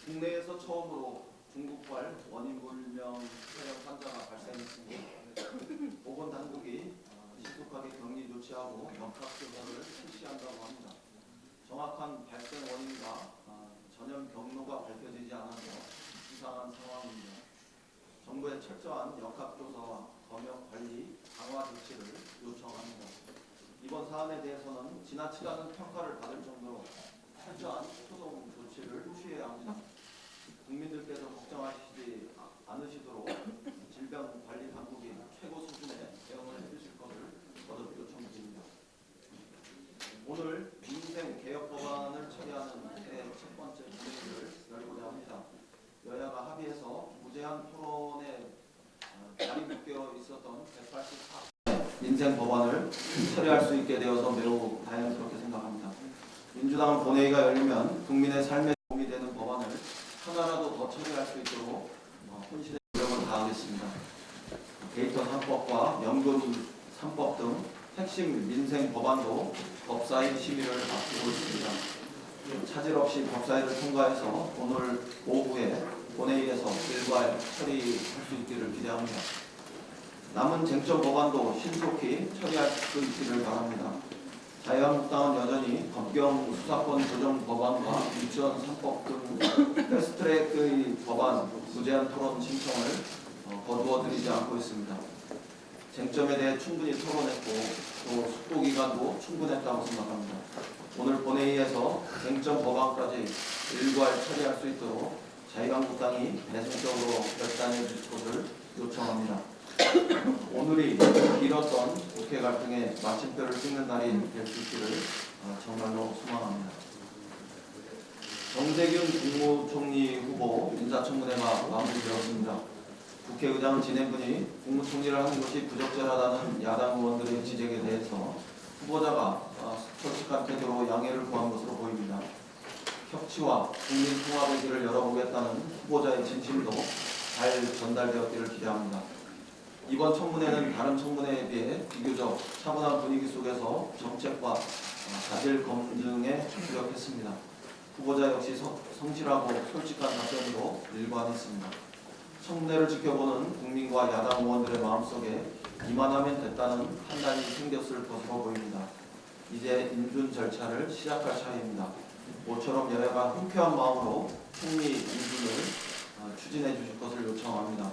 국내에서 처음으로 중국발 원인불명 폐렴 환자가 발생했습니다. 보건당국이 신속하게 격리 조치하고 역학조사를 실시한다고 합니다. 정확한 발생 원인과 전염 경로가 밝혀지지 않아서 이상한 상황입니다. 정부의 철저한 역학조사와 검역 관리 강화 조치를 요청합니다. 이번 사안에 대해서는 지나치다는 평가를 받을 정도로 철저한 소송 조치를 취해야 합니다. 국민들께서 걱정하시지 않으시도록 질병관리당국이 최고 수준의 대응을 해주실 것을 거듭 요청드립니다. 오늘 민생개혁법안을 처리하는 첫 번째 본회의를 열고자 합니다. 여야가 합의해서 무제한 토론에 자리 묶여 있었던 184 민생법안을 처리할 수 있게 되어서 매우 다행스럽게 생각합니다. 민주당은 본회의가 열리면 국민의 삶에 도움이 되는 법안을 하나라도 더 처리할 수 있도록 혼신의 노력을 다하겠습니다. 데이터 3법과 연금 3법 등 핵심 민생 법안도 법사위 심의를 앞두고 있습니다. 차질 없이 법사위를 통과해서 오늘 오후에 본회의에서 일괄 처리할 수 있기를 기대합니다. 남은 쟁점 법안도 신속히 처리할 수 있기를 바랍니다. 자유한국당은 여전히 검경 수사권 조정 법안과 유치원 3법 등 패스트트랙의 법안 무제한 토론 신청을 거두어드리지 않고 있습니다. 쟁점에 대해 충분히 토론했고 또 숙고 기간도 충분했다고 생각합니다. 오늘 본회의에서 쟁점 법안까지 일괄 처리할 수 있도록 자유한국당이 배송적으로 결단해 주실 것을 요청합니다. 오늘이 길었던 국회 갈등의 마침표를 찍는 날이 될 수 있기를 정말로 소망합니다. 정세균 국무총리 후보 인사청문회가 마무리되었습니다. 국회의장 진행분이 국무총리를 하는 것이 부적절하다는 야당 의원들의 지적에 대해서 후보자가 솔직한 태도로 양해를 구한 것으로 보입니다. 협치와 국민 통합의 길을 열어보겠다는 후보자의 진심도 잘 전달되었기를 기대합니다. 이번 청문회는 다른 청문회에 비해 비교적 차분한 분위기 속에서 정책과 자질 검증에 주력했습니다. 후보자 역시 성실하고 솔직한 답변으로 일관했습니다. 청문회를 지켜보는 국민과 야당 의원들의 마음속에 이만하면 됐다는 판단이 생겼을 것으로 보입니다. 이제 인준 절차를 시작할 차례입니다. 모처럼 여야가 흔쾌한 마음으로 총리 인준을 추진해 주실 것을 요청합니다.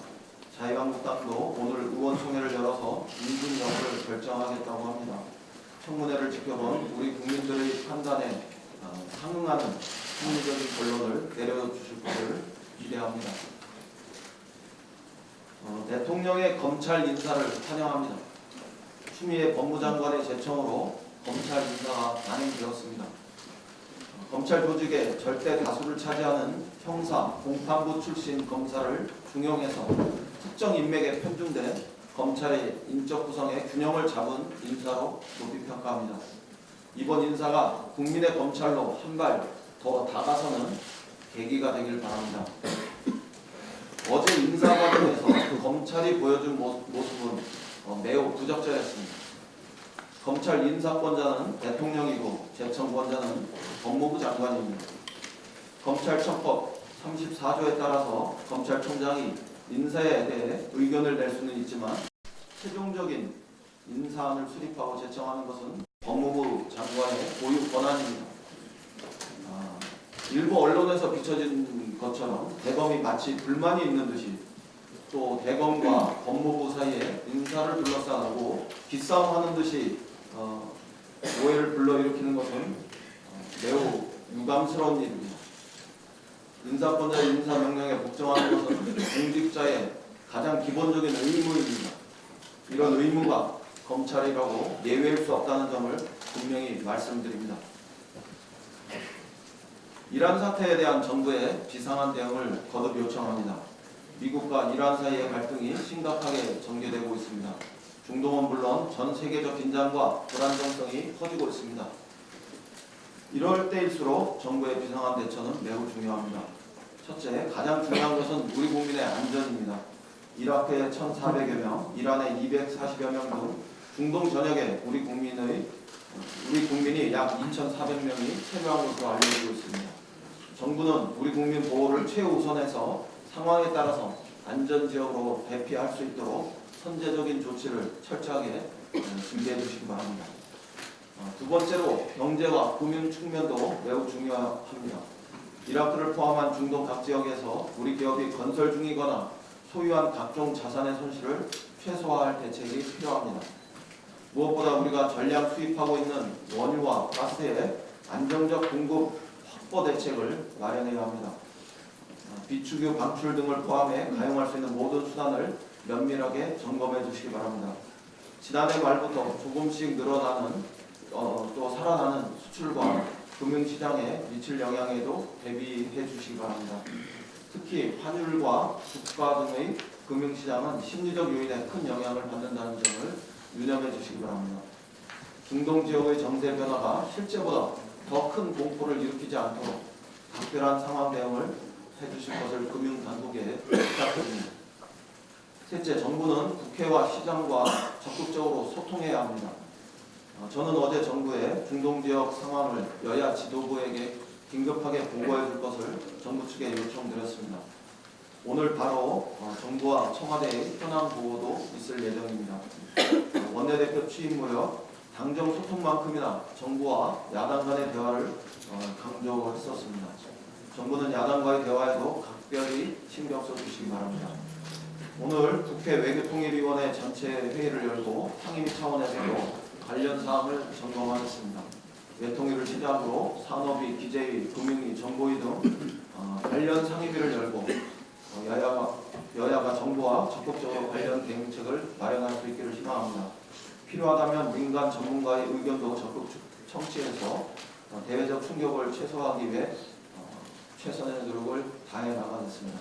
자유한국당도 오늘 의원총회를 열어서 인준 여부를 결정하겠다고 합니다. 청문회를 지켜본 우리 국민들의 판단에 상응하는 합리적인 결론을 내려주실 것을 기대합니다. 대통령의 검찰 인사를 환영합니다. 추미애 법무장관의 제청으로 검찰 인사가 단행되었습니다. 검찰 조직의 절대 다수를 차지하는 형사, 공판부 출신 검사를 중용해서 특정 인맥에 편중된 검찰의 인적 구성의 균형을 잡은 인사로 높이 평가합니다. 이번 인사가 국민의 검찰로 한 발 더 다가서는 계기가 되길 바랍니다. 어제 인사 과정에서 검찰이 보여준 모습은 매우 부적절했습니다. 검찰 인사권자는 대통령이고 제청권자는 법무부 장관입니다. 검찰청법 34조에 따라서 검찰총장이 인사에 대해 의견을 낼 수는 있지만 최종적인 인사안을 수립하고 제청하는 것은 법무부 장관의 고유 권한입니다. 일부 언론에서 비춰진 것처럼 대검이 마치 불만이 있는 듯이 또 대검과 법무부 사이에 인사를 둘러싸고 기싸움하는 듯이 오해를 불러일으키는 것은 매우 유감스러운 일입니다. 인사권자의 인사명령에 복종하는 것은 공직자의 가장 기본적인 의무입니다. 이런 의무가 검찰이라고 예외일 수 없다는 점을 분명히 말씀드립니다. 이란 사태에 대한 정부의 비상한 대응을 거듭 요청합니다. 미국과 이란 사이의 갈등이 심각하게 전개되고 있습니다. 중동은 물론 전 세계적 긴장과 불안정성이 커지고 있습니다. 이럴 때일수록 정부의 비상한 대처는 매우 중요합니다. 첫째, 가장 중요한 것은 우리 국민의 안전입니다. 이라크의 1,400여 명, 이란의 240여 명 등 중동 전역에 우리 국민이 약 2,400명이 체류한 것으로 알려지고 있습니다. 정부는 우리 국민 보호를 최우선해서 상황에 따라서 안전지역으로 대피할 수 있도록 선제적인 조치를 철저하게 준비해 주시기 바랍니다. 두 번째로 경제와 금융 측면도 매우 중요합니다. 이라크를 포함한 중동 각 지역에서 우리 기업이 건설 중이거나 소유한 각종 자산의 손실을 최소화할 대책이 필요합니다. 무엇보다 우리가 전량 수입하고 있는 원유와 가스의 안정적 공급 확보 대책을 마련해야 합니다. 비축유 방출 등을 포함해 가용할 수 있는 모든 수단을 면밀하게 점검해 주시기 바랍니다. 지난해 말부터 조금씩 늘어나는 또 살아나는 수출과 금융시장에 미칠 영향에도 대비해 주시기 바랍니다. 특히 환율과 주가 등의 금융시장은 심리적 요인에 큰 영향을 받는다는 점을 유념해 주시기 바랍니다. 중동 지역의 정세 변화가 실제보다 더 큰 공포를 일으키지 않도록 각별한 상황 대응을 해주실 것을 금융당국에 부탁드립니다. 셋째, 정부는 국회와 시장과 적극적으로 소통해야 합니다. 저는 어제 정부에 중동 지역 상황을 여야 지도부에게 긴급하게 보고해 줄 것을 정부 측에 요청드렸습니다. 오늘 바로 정부와 청와대의 현황 보고도 있을 예정입니다. 원내대표 취임 무렵 당정 소통만큼이나 정부와 야당 간의 대화를 강조했었습니다. 정부는 야당과의 대화에도 각별히 신경 써주시기 바랍니다. 오늘 국회 외교통일위원회 전체 회의를 열고 상임위 차원에서도 관련 사항을 점검하였습니다. 외통위를 시작으로 산업위, 기재위, 금융위, 정보위 등 관련 상임위를 열고 여야가 정부와 적극적으로 관련 대응책을 마련할 수 있기를 희망합니다. 필요하다면 민간 전문가의 의견도 적극 청취해서 대외적 충격을 최소화하기 위해 최선의 노력을 다해 나가겠습니다.